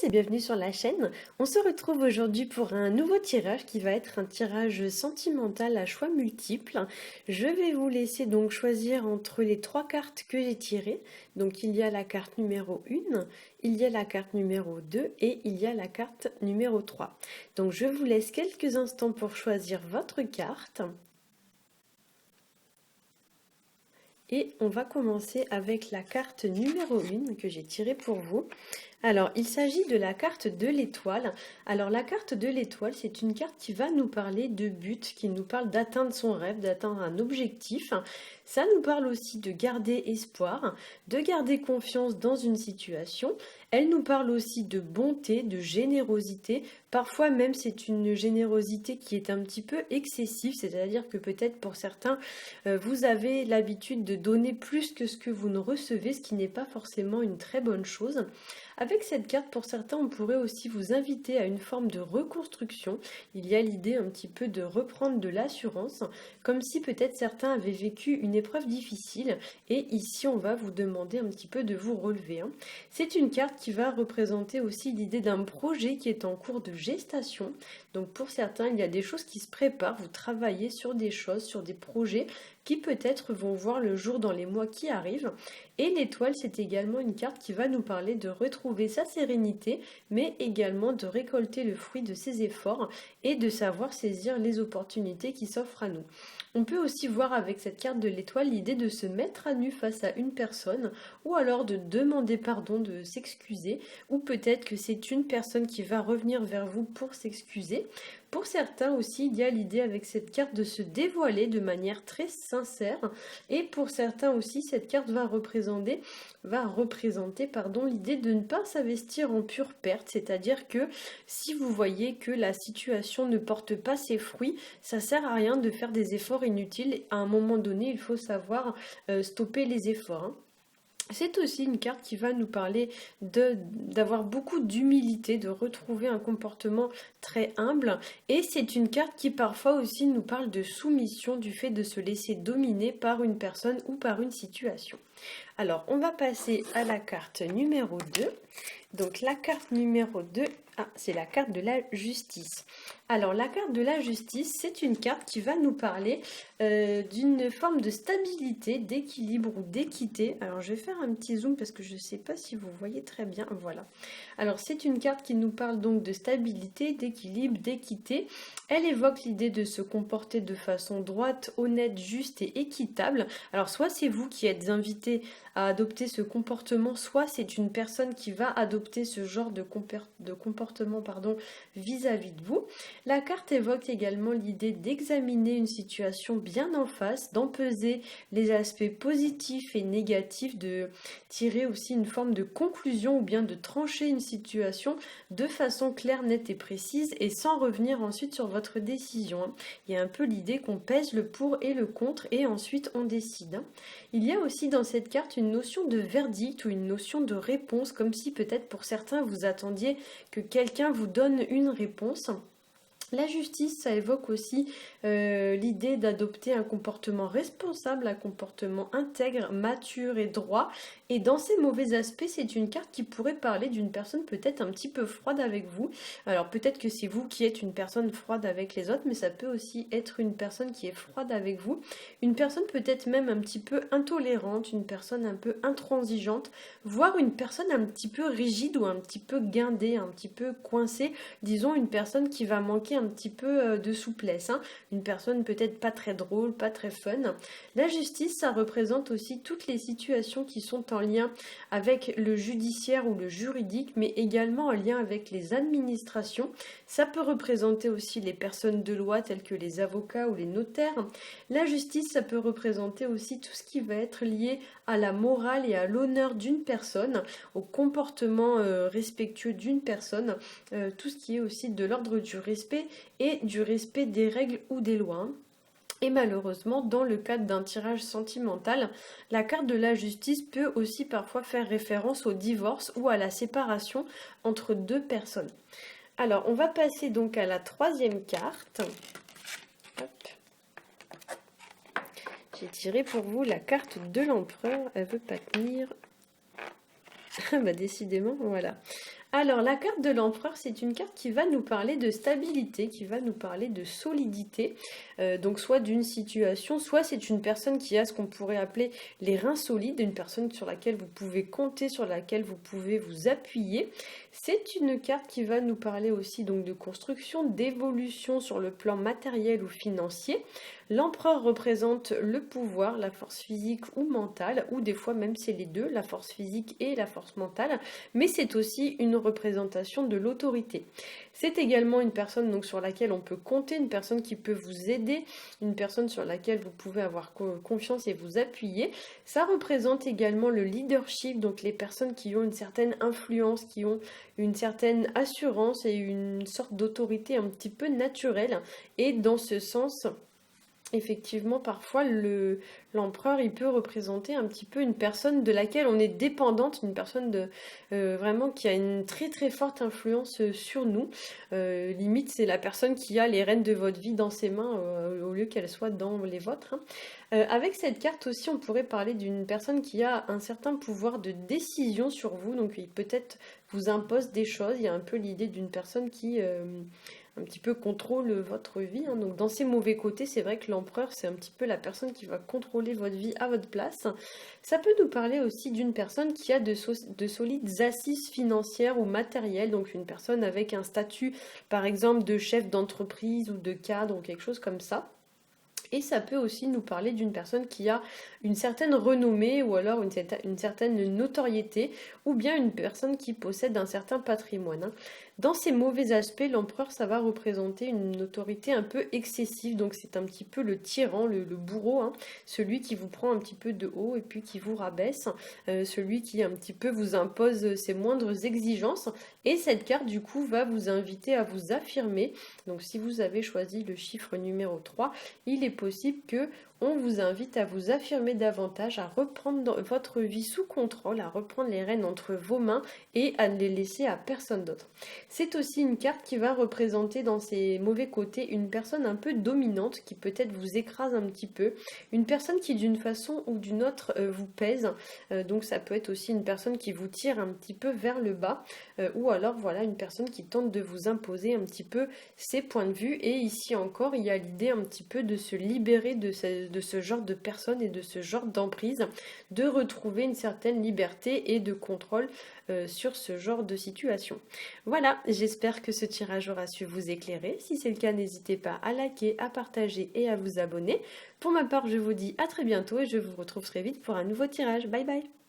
et bienvenue sur la chaîne. On se retrouve aujourd'hui pour un nouveau tirage qui va être un tirage sentimental à choix multiples. Je vais vous laisser donc choisir entre les trois cartes que j'ai tirées. Donc il y a la carte numéro 1, il y a la carte numéro 2 et il y a la carte numéro 3. Donc je vous laisse quelques instants pour choisir votre carte. Et on va commencer avec la carte numéro 1 que j'ai tirée pour vous. Alors, il s'agit de la carte de l'étoile. Alors, la carte de l'étoile, c'est une carte qui va nous parler de but, qui nous parle d'atteindre son rêve, d'atteindre un objectif. Ça nous parle aussi de garder espoir, de garder confiance dans une situation. Elle nous parle aussi de bonté, de générosité. Parfois même, c'est une générosité qui est un petit peu excessive, c'est-à-dire que peut-être pour certains, vous avez l'habitude de donner plus que ce que vous ne recevez, ce qui n'est pas forcément une très bonne chose. Avec cette carte, pour certains, on pourrait aussi vous inviter à une forme de reconstruction. Il y a l'idée un petit peu de reprendre de l'assurance, comme si peut-être certains avaient vécu une épreuve difficile. Et ici, on va vous demander un petit peu de vous relever. C'est une carte qui va représenter aussi l'idée d'un projet qui est en cours de gestation. Donc pour certains, il y a des choses qui se préparent. Vous travaillez sur des choses, sur des projets qui peut-être vont voir le jour dans les mois qui arrivent. Et l'étoile, c'est également une carte qui va nous parler de retrouver sa sérénité, mais également de récolter le fruit de ses efforts et de savoir saisir les opportunités qui s'offrent à nous. On peut aussi voir avec cette carte de l'étoile l'idée de se mettre à nu face à une personne ou alors de demander pardon, de s'excuser, ou peut-être que c'est une personne qui va revenir vers vous pour s'excuser. Pour certains aussi, il y a l'idée avec cette carte de se dévoiler de manière très sincère. Et pour certains aussi, cette carte va représenter l'idée de ne pas s'investir en pure perte. C'est-à-dire que si vous voyez que la situation ne porte pas ses fruits, ça sert à rien de faire des efforts inutiles. À un moment donné, il faut savoir stopper les efforts. C'est aussi une carte qui va nous parler d'avoir beaucoup d'humilité, de retrouver un comportement très humble. Et c'est une carte qui parfois aussi nous parle de soumission, du fait de se laisser dominer par une personne ou par une situation. Alors, on va passer à la carte numéro 2. Donc la carte numéro 2, c'est la carte de la justice. Alors la carte de la justice, c'est une carte qui va nous parler d'une forme de stabilité, d'équilibre ou d'équité. Alors je vais faire un petit zoom parce que je ne sais pas si vous voyez très bien. Voilà. Alors c'est une carte qui nous parle donc de stabilité, d'équilibre, d'équité. Elle évoque l'idée de se comporter de façon droite, honnête, juste et équitable. Alors soit c'est vous qui êtes invité à adopter ce comportement, soit c'est une personne qui va adopter ce genre de comportement vis-à-vis de vous. La carte évoque également l'idée d'examiner une situation bien en face, d'en peser les aspects positifs et négatifs, de tirer aussi une forme de conclusion ou bien de trancher une situation de façon claire, nette et précise et sans revenir ensuite sur votre décision. Il y a un peu l'idée qu'on pèse le pour et le contre et ensuite on décide. Il y a aussi dans cette carte une notion de verdict ou une notion de réponse, comme si peut-être pour certains vous attendiez que quelqu'un vous donne une réponse. La justice, ça évoque aussi l'idée d'adopter un comportement responsable, un comportement intègre, mature et droit. Et dans ces mauvais aspects, c'est une carte qui pourrait parler d'une personne peut-être un petit peu froide avec vous. Alors peut-être que c'est vous qui êtes une personne froide avec les autres, mais ça peut aussi être une personne qui est froide avec vous. Une personne peut-être même un petit peu intolérante, une personne un peu intransigeante, voire une personne un petit peu rigide ou un petit peu guindée, un petit peu coincée. Disons une personne qui va manquer un petit peu de souplesse. Une personne peut-être pas très drôle, pas très fun. La justice, ça représente aussi toutes les situations qui sont en lien avec le judiciaire ou le juridique, mais également en lien avec les administrations. Ça peut représenter aussi les personnes de loi telles que les avocats ou les notaires. La justice, ça peut représenter aussi tout ce qui va être lié à la morale et à l'honneur d'une personne, au comportement respectueux d'une personne, tout ce qui est aussi de l'ordre du respect et du respect des règles ou des lois. Et malheureusement, dans le cadre d'un tirage sentimental, la carte de la justice peut aussi parfois faire référence au divorce ou à la séparation entre deux personnes. Alors, on va passer donc à la troisième carte. Hop. J'ai tiré pour vous la carte de l'empereur. Elle veut pas tenir. Bah décidément, voilà. Alors, la carte de l'empereur, c'est une carte qui va nous parler de stabilité, qui va nous parler de solidité, donc soit d'une situation, soit c'est une personne qui a ce qu'on pourrait appeler les reins solides, une personne sur laquelle vous pouvez compter, sur laquelle vous pouvez vous appuyer. C'est une carte qui va nous parler aussi donc de construction, d'évolution sur le plan matériel ou financier. L'empereur représente le pouvoir, la force physique ou mentale, ou des fois même c'est les deux, la force physique et la force mentale, mais c'est aussi une représentation de l'autorité. C'est également une personne donc sur laquelle on peut compter, une personne qui peut vous aider, une personne sur laquelle vous pouvez avoir confiance et vous appuyer. Ça représente également le leadership, donc les personnes qui ont une certaine influence, qui ont une certaine assurance et une sorte d'autorité un petit peu naturelle. Et dans ce sens, effectivement, parfois, l'empereur, il peut représenter un petit peu une personne de laquelle on est dépendante, une personne vraiment qui a une très très forte influence sur nous. Limite, c'est la personne qui a les rênes de votre vie dans ses mains au lieu qu'elles soient dans les vôtres, hein. Avec cette carte aussi, on pourrait parler d'une personne qui a un certain pouvoir de décision sur vous, donc il peut-être vous impose des choses. Il y a un peu l'idée d'une personne qui un petit peu contrôle votre vie, hein. Donc dans ses mauvais côtés, c'est vrai que l'empereur, c'est un petit peu la personne qui va contrôler votre vie à votre place. Ça peut nous parler aussi d'une personne qui a de solides assises financières ou matérielles, donc une personne avec un statut, par exemple, de chef d'entreprise ou de cadre ou quelque chose comme ça. Et ça peut aussi nous parler d'une personne qui a une certaine renommée ou alors une certaine notoriété ou bien une personne qui possède un certain patrimoine, hein. Dans ces mauvais aspects, l'empereur, ça va représenter une autorité un peu excessive, donc c'est un petit peu le tyran, le bourreau, hein, celui qui vous prend un petit peu de haut et puis qui vous rabaisse, celui qui un petit peu vous impose ses moindres exigences. Et cette carte, du coup, va vous inviter à vous affirmer. Donc si vous avez choisi le chiffre numéro 3, il est possible que on vous invite à vous affirmer davantage, à reprendre votre vie sous contrôle, à reprendre les rênes entre vos mains et à ne les laisser à personne d'autre. C'est aussi une carte qui va représenter dans ses mauvais côtés une personne un peu dominante qui peut-être vous écrase un petit peu, une personne qui d'une façon ou d'une autre vous pèse, donc ça peut être aussi une personne qui vous tire un petit peu vers le bas, ou alors voilà une personne qui tente de vous imposer un petit peu ses points de vue. Et ici encore, il y a l'idée un petit peu de se libérer de ce genre de personnes et de ce genre d'emprise, de retrouver une certaine liberté et de contrôle sur ce genre de situation. Voilà, j'espère que ce tirage aura su vous éclairer. Si c'est le cas, n'hésitez pas à liker, à partager et à vous abonner. Pour ma part, je vous dis à très bientôt et je vous retrouve très vite pour un nouveau tirage. Bye bye!